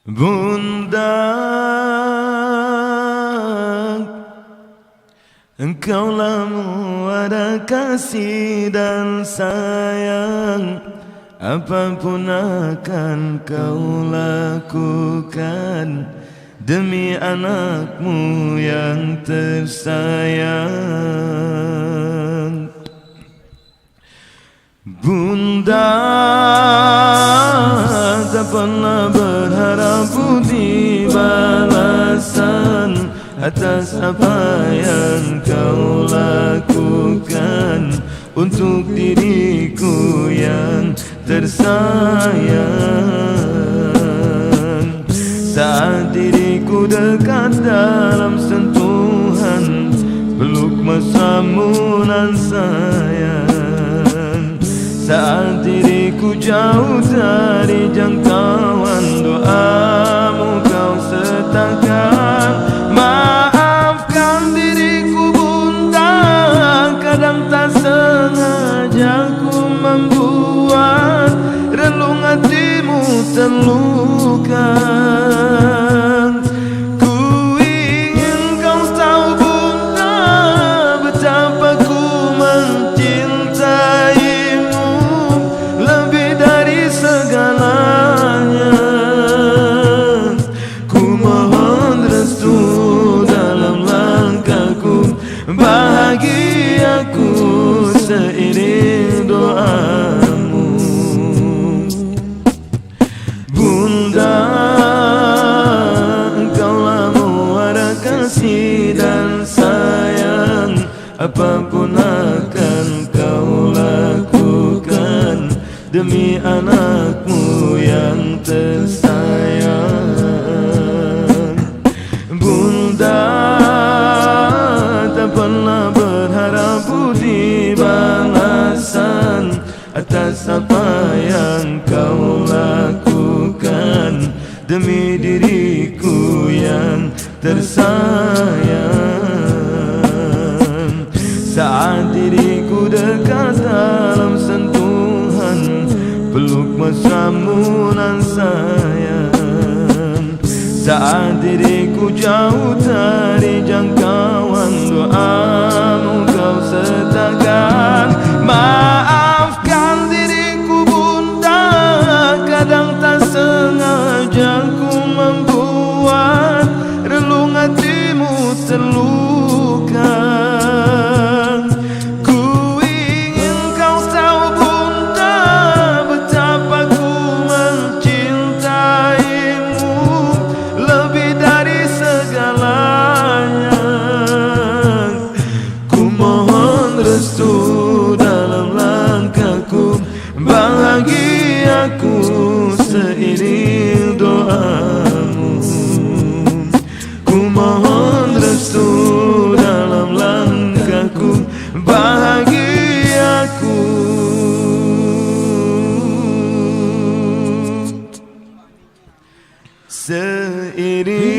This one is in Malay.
Bunda, engkaulah muara kasih dan sayang. Apapun akan kau lakukan demi anakmu yang tersayang. Bunda tak pernah berharap budi balasan atas apa yang kau lakukan untuk diriku yang tersayang. Saat diriku dekat dalam sentuhan peluk mesramu nan sayang. Saat diriku jauh dari jangkauan doamu kau sertakan. Maafkan diriku Bunda, kadang tak sengaja ku membuat relung hatimu terluka. Ku ingin kau tahu Bunda, betapa ku mencintaimu lebih dari segalanya. Ku mohon restu dalam langkahku, bahagiaku seiring doamu. Bunda, engkaulah muara kasih dan sayang. Apapun akan kau lakukan demi anakmu yang tersayang. Bunda tak pernah berharap budi balasan atas apa yang kau lakukan demi diriku yang tersayang. Saat diriku dekat dalam sentuhan peluk mesramu nan sayang. Saat diriku jauh dari jangkauan doamu kau sertakan. Maafkan diriku Bunda, kadang tak sengaja ku membuat relung hatimu terluka. Ku ingin kau tahu Bunda, betapa ku mencintaimu lebih dari segalanya. Ku mohon restu dalam langkahku, bahagiaku seiring doamu. Ku mohon restu dalam langkahku, bahagiaku seiring